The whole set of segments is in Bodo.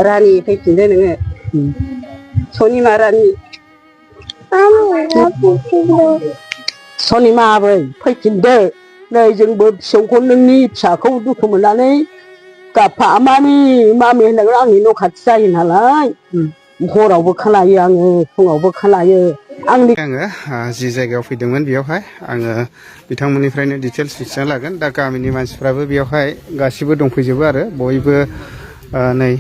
रानि फैफिनदो नोङो सनिमा रानि सनिमा आबै फैफिनदो नै जोंबो फिसौखौ नोंनि फिसाखौ दुखु मोननानै गाफा मामि मामि होननानै आंनि न' खाथि जायो नालाय हरावबो खोनायो आङो फुङावबो खोनायो आङो जि जायगायाव फैदोंमोन बेयावहाय आङो बिथांमोननिफ्रायनो डिटेल्स मिथिना लागोन दा गामिनि मानसिफ्राबो बेयावहाय गासिबो दंफैजोबो आरो बयबो नै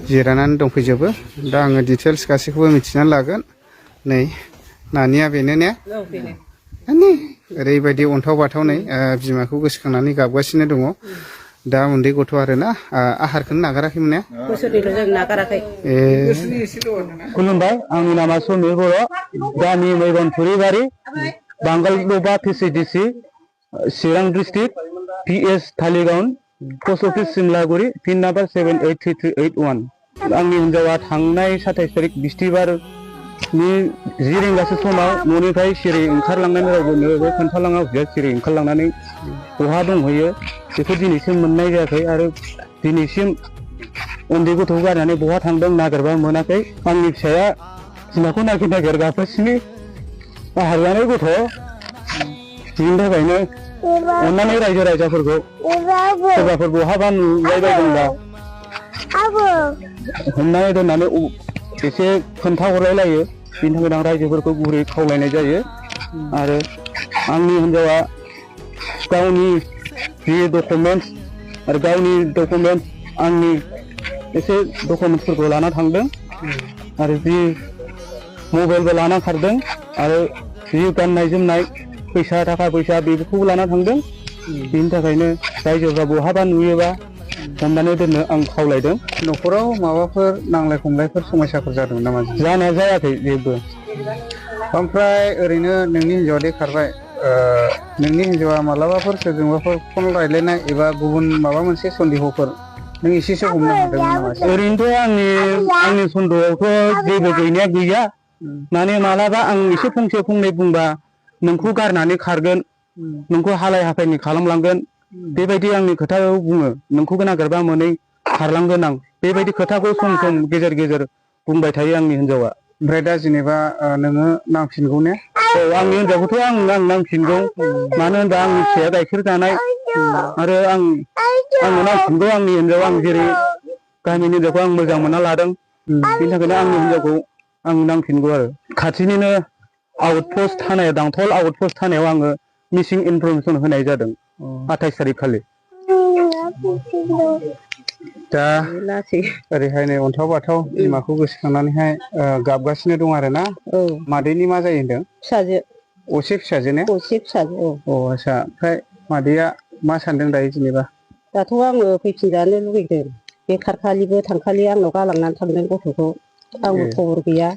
जिरायनानै दंफैजोबो दा आङो डिटेल्स गासैखौबो मिथिना लागोन नै नानिया बेनो ने ओरैबायदि अन्थाव बाथाव नै बिमाखौ गोसोखांनानै गाबगासिनो दङ दा उन्दै गथ' आरोना आहारखौनो नागाराखैमोन ने बोसोरनैल' जों नागाराखै खुलुमबाय आंनि नामा समिर बर' गामि मैगन थुरिबारि बांगालदबा पिसिडिसि चिरां डिस्ट्रिक्ट PS थालिगाउन post office Simlaguri pin number 783381 आंनि हिन्जावा थांनाय 27 तारिख बिस्थिबारनि 10 रिंगासो समाव न'निफ्राय सिरि ओंखारलांनानै रावबो खोन्थालाङा सिरि ओंखारलांनानै बहा दंहैयो बेखौ दिनैसिम मोननाय जायाखै आरो दिनैसिम उन्दै गथ'खौ गारनानै बहा थांदों नागिरबा मोनाखै आंनि फिसाया बिमाखौ नागिर नागिर गाबगासिनो आहार जानाय गथ' बिनि थाखायनो अन्नानै रायजो राजाफोरखौ सोरबाफोर बहाबा नुबाय बायदोंबा हमनानै दोननानै एसे खोन्थाहरलायलायो बिनि थाखायनो आं रायजोफोरखौ गुरै खावलायनाय जायो आरो आंनि हिन्जावा गावनि जि डकुमेन्टस आरो गावनि डकुमेन्टस आंनि एसे डकुमेन्टसफोरखौ लाना थांदों आरो जि मबाइलबो लाना खारदों आरो जि गाननाय जोमनाय फैसा थाखा फैसा बेफोरखौबो लाना थांदों बिनि थाखायनो रायजोफ्रा बहाबा नुयोबा हमनानै दोननो आं खावलायदों न'खराव माबाफोर नांलाय खमलायफोर समस्याफोर जादों नामा जानाया जायाखै जेबो ओमफ्राय ओरैनो नोंनि हिन्जावा दे खारबाय नोंनि हिन्जावा मालाबाफोर सोरजोंबाफोर फन रायलायनाय एबा गुबुन माबा मोनसे सन्देहफोर नों एसेसो हमनो हादोंमोन नामा ओरैनोथ' आंनि सन्देहआवथ' जेबो गैनाया गैया माने मालाबा आं एसे फंसे फंनै बुंबा नोंखौ गारनानै खारगोन नोंखौ हालाय हाफायनि खालामलांगोन बेबायदि आंनि खोथायाव बुङो नोंखौ नागिरबा मोनै खारलांगोन आं बेबायदि खोथाखौ सम सम गेजेर गेजेर बुंबाय थायो आंनि हिन्जावा ओमफ्राय दा जेनेबा नोङो नांफिनगौ ने औ आंनि हिन्जावखौथ' आं नांफिनगौ मानो होनबा आंनि फिसाया गाइखेर जानाय आरो आंनो नांफिनगौ आंनि हिन्जाव आं जेरै गामिनि हिन्जावखौ आं मोजां मोनना लादों बिनि थाखायनो आंनि हिन्जावखौ आं नांफिनगौ आरो खाथिनिनो आउटपस्ट थानायाव दांथल आउटपस्ट थानायाव आङो मिसिं इनफरमेसन होनाय जादों 28 तारिख खालि दा ओरैहाय नै अन्थाव बाथाव बिमाखौ गोसोखांनानैहाय गाबगासिनो दं आरो ना मादैनि मा जायो होनदों फिसाजो असे फिसाजो ने असे फिसाजो आच्छा ओमफ्राय मादैया मा सानदों दायो जेनेबा दाथ' आङो फैफिनजानो लुबैदों बेखार खालिबो थांखालि आंनाव गालांनानै थांदों गथ'खौ आंबो खबर गैया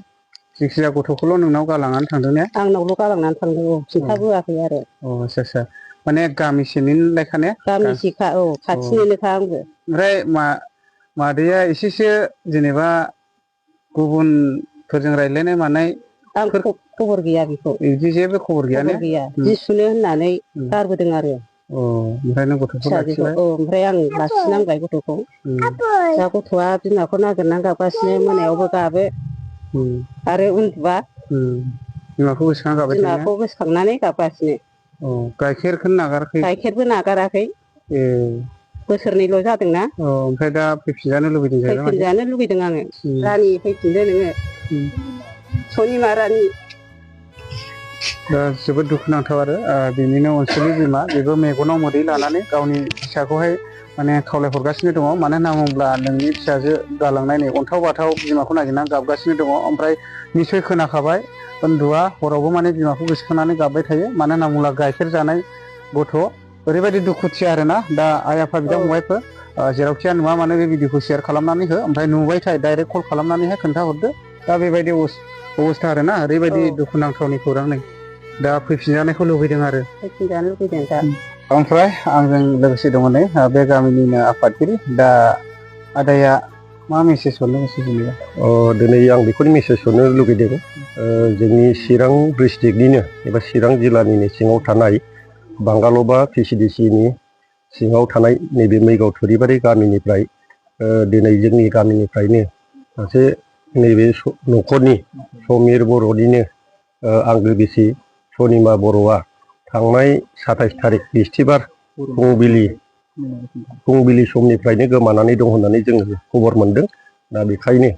जायखिजाया गथ'खौल' नोंनाव गालांनानै थांदों ने आंनावल' गालांनानै थांदों खिन्थाबोआखै आरो आच्छा माने गामिसेनि लेखा ने गामिसेखा खाथिनिनोखा आंबो ओमफ्राय मादैया एसेसो जेनेबा गुबुनफोरजों रायज्लायनाय मानाय आं खबर गैया बेखौ बिदि जेबो खबर गैया ने जि सुनो होननानै गारबोदों आरो ओमफ्राय नों गथ'खौ लाखिबाय ओमफ्राय आं लाखिनांबाय गथ'खौ दा गथ'आ बिमाखौ नागिरनानै गाबगासिनो मोनायावबो गाबो आरो उन्दुआ बिमाखौ गोसोखांना गाबबाय थायो बिमाखौ गोसोखांनानै गाबगासिनो गाइखेरखौनो नागाराखै गाइखेरबो नागाराखै बोसोरनैल' जादोंना ओमफ्राय दा फैफिनजानो लुबैदों जाहैबाय फैफिनजानो लुबैदों आङो रानि फैफिनदो नोङो सनिमा रानि दा जोबोद दुखुनांथाव आरो बिनिनो अनसुलि बिमा बेबो मेगनाव मोदै लानानै गावनि फिसाखौहाय माने खावलायहरगासिनो दङ मानो होनना बुङोब्ला नोंनि फिसाजो गालांनाय नै अन्थाव बाथाव बिमाखौ नागिरनानै गाबगासिनो दङ ओमफ्राय निसय खोनाखाबाय उन्दुआ हरावबो माने बिमाखौ गोसोखांनानै गाबबाय थायो मानो होनना बुङोब्ला गाइखेर जानाय गथ' ओरैबायदि दुखुथिया आरोना दा आइ आफा बिदा फंबायफोर जेरावखिया नुवा मानो बे भिडिअखौ शेयार खालामनानै हो ओमफ्राय नुबायथाय डाइरेक्ट कल खालामनानैहाय खोन्थाहरदो दा बेबायदि अबस्था आरोना ओरैबायदि दुखुनांथावनि खौरां नै दा फैफिनजानायखौ लुबैदों आरो फैफिनजानो लुबैदों दा ओमफ्राय आंजों लोगोसे दङ नै बे गामिनिनो आफादगिरि दा आदाया मा मेसेज हरनो गोसो जेनेबा दिनै आं बेखौनो मेसेज हरनो लुगैदों जोंनि चिरां डिस्ट्रिक्टनिनो एबा चिरां जिल्लानिनो सिङाव थानाय बांगालबा PCDC नि सिङाव थानाय नैबे मैगाव थुरिबारि गामिनिफ्राय दिनै जोंनि गामिनिफ्रायनो सासे नैबे न'खरनि समिर बर'निनो आंगो बिसि सनिमा बर'आ थांनाय 27 थारिख बिस्थिबार फुंबिलि समनिफ्रायनो गोमानानै दं होननानै जोङो खबर मोनदों। दा बेखायनो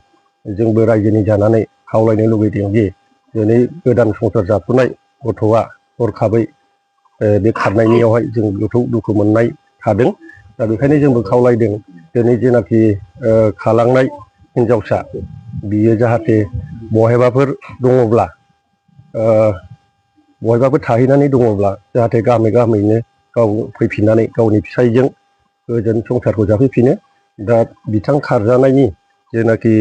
जोंबो रायजोनि जानानै खावलायनो लुबैदों दि दिनै गोदान संसार जाफुनाय गथ'आ हरखाबै बे खारनायनियावहाय जों गोथौ दुखु मोननाय थादों। दा बेखायनो जोंबो खावलायदों दिनै जेनाखि खालांनाय हिन्जावसा बियो जाहाथे बहायबाफोर दङब्ला बहायबाफोर थाहैनानै दङब्ला जाहाथे गामैनो गाव फैफिननानै गावनि फिसायजों गोजोन संसारखौ जाफैफिनो। दा बिथां खारजानायनि जेनाखि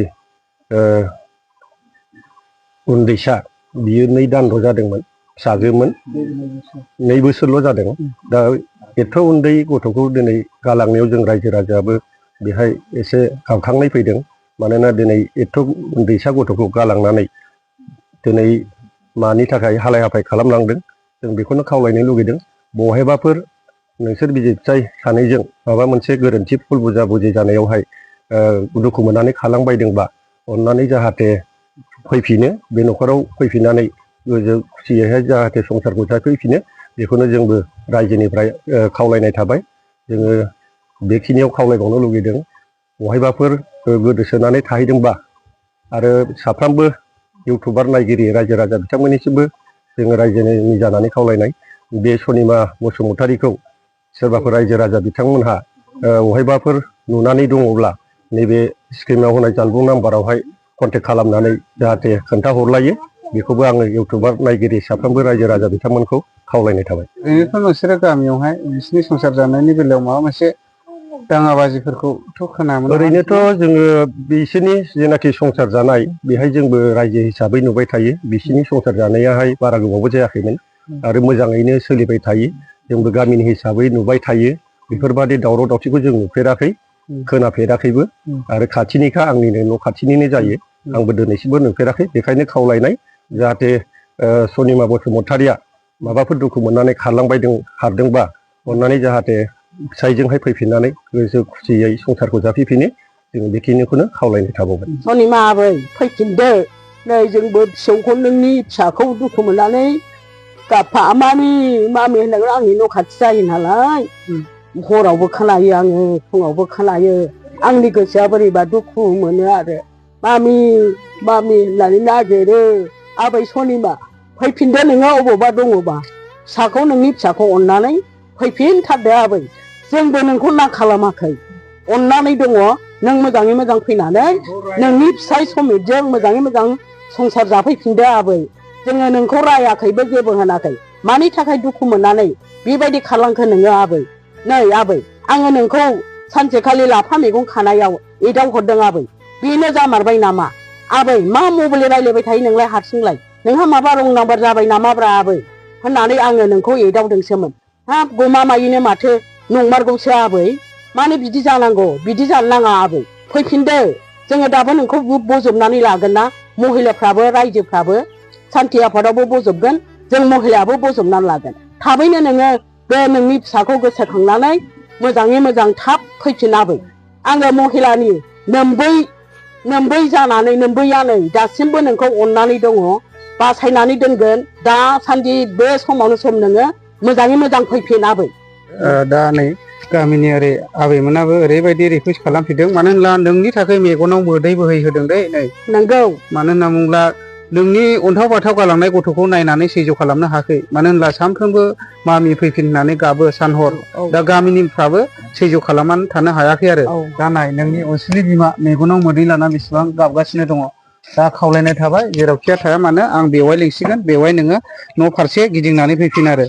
उन्दैसा बियो 2 दानल' जादोंमोन, फिसाजोमोन 2 बोसोरल' जादों। दा एथ' उन्दै गथ'खौ दिनै गालांनायाव जों रायजो राजायाबो बेहाय एसे गाबखांनाय फैदों। मानोना दिनै एथ' उन्दैसा गथ'खौ गालांनानै दिनै मानि थाखाय हालाय हाफाय खालामलांदों जों बेखौनो खावलायनो लुगैदों। बहायबाफोर नोंसोर बिसि फिसाय सानैजों माबा मोनसे गोरोन्थि भुल बुजा-बुजि जानायावहाय दुखु मोननानै खारलांबायदोंबा अननानै जाहाथे फैफिनो, बे न'खराव फैफिननानै गोजो खुसियैहाय जाहाथे संसारखौ जाफैफिनो बेखौनो जोंबो रायजोनिफ्राय खावलायनाय थाबाय। जोङो बेखिनियाव खावलायबावनो लुगैदों बहायबाफोर गोदोसोनानै थाहैदोंबा आरो साफ्रोमबो इउटुबार नायगिरि रायजो राजा बिथांमोननिसिमबो जोङो रायजोनि जानानै खावलायनाय बे सनिमा बसुमतारीखौ सोरबाफोर रायजो राजा बिथांमोनहा बहायबाफोर नुनानै दङब्ला नैबे स्क्रिनाव होनाय जानबुं नाम्बारावहाय कन्टेक्ट खालामनानै जाहाथे खोन्थाहरलायो बेखौबो आङो इउटुबार नायगिरि साफ्रोमबो रायजो राजा बिथांमोनखौ खावलायनाय थाबाय। ओरैनोथ' नोंसोरो गामियावहाय बिसिनि संसार जानायनि बेलायाव माबा मोनसे दाङाबाजिफोरखौथ' खोनायामोन? ओरैनोथ' जोङो बिसोरनि जेनाखि संसार जानाय बेहाय जोंबो रायजो हिसाबै नुबाय थायो। बिसोरनि संसार जानायाहाय बारा गोबावबो जायाखैमोन आरो मोजाङैनो सोलिबाय थायो। जोंबो गामिनि हिसाबै नुबाय थायो। बेफोरबादि दावराव दावसिखौ जों नुफेराखै, खोनाफेराखैबो आरो खाथिनिखा आंनिनो न' खाथिनिनो जायो। आंबो दिनैसिमबो नुफेराखै। बेखायनो खावलायनाय जाहाथे सनिमा बसुमतारीया माबाफोर दुखु मोननानै खारदोंबा अननानै जाहाथे फिसायजोंहाय फैफिननानै गोसो खुसियै संसारखौ जाफैफिनो जों बेखिनिखौनो खावलायनाय थाबावबाय। सनिमा आबै फैफिनदो, नै जोंबो फिसौखौ नोंनि फिसाखौ दुखु मोननानै गाफा मामि होननानै आंनि न' खाथि जायो नालाय हरावबो खोनायो आङो, फुङावबो खोनायो। आंनि गोसोआ बोरैबा दुखु मोनो आरो मामि होननानै नागिरो। आबै सनिमा फैफिनदो नोङो अबावबा दङबा, नोंनि फिसाखौ अननानै फैफिनथारदो आबै। जोंबो नोंखौ ना खालामाखै, अननानै दङ। नों मोजाङै मोजां फैनानै नोंनि फिसाय समिरजों मोजाङै मोजां संसार जाफैफिनदो आबै। जोङो नोंखौ रायाखैबो जेबो होनाखै। मानि थाखाय दुखु मोननानै बेबायदि खारलांखो नोङो आबै? नै आबै आङो नोंखौ सानसेखालि लाफा मैगं खानायाव एदावहरदों आबै, बेनो जामारबाय नामा? आबै मा मबाइल रायलायबाय थायो नोंलाय हारसिंलाय? नोंहा माबा रं नाम्बार जाबाय नामाब्रा आबै होननानै आङो नोंखौ एदावदोंसोमोन। हाब गमामायैनो माथो नंमारगौसो आबै। मानो बिदि जानांगौ? बिदि जानो नाङा आबै। फैफिनदो, जोङो दाबो नोंखौ बजबनानै लागोन ना, महिलाफ्राबो रायजोफ्राबो सान्थि आफादावबो बजबगोन, जों महिलायाबो बजबनानै लागोन। थाबैनो नोङो बे नोंनि फिसाखौ गोसोखांनानै मोजाङै मोजां थाब फैफिन आबै। आङो महिलानि नोम्बै जानानै नोम्बैयानै दासिमबो नोंखौ अननानै दङ, बासायनानै दोनगोन। दासान्दि बे समावनो सम नोङो मोजाङै मोजां फैफिन आबै। दा नै गामिनि ओरै आबैमोनाबो ओरैबायदि रिकुवेस्ट खालामफिनदों, मानो होनब्ला नोंनि थाखाय मेगनाव मोदै बोहैहोदों दै नै। नंगौ। मानो होनना बुङोब्ला नोंनि अन्थाव बाथाव गालांनाय गथ'खौ नायनानै सैज्य खालामनो हायाखै। मानो होनब्ला सानफ्रोमबो मामि फैफिन होननानै गाबो सानहर। दा गामिनिफ्राबो सैज्य खालामनानै थानो हायाखै आरो। दा नाय नोंनि अनसुलि बिमा मेगनाव मोदै लाना बेसेबां गाबगासिनो दङ। दा खावलायनाय थाबाय जेरावखिया थाया मानो आं बेवाय लिंसिगोन, बेवाय नोङो न' फारसे गिदिंनानै फैफिन आरो।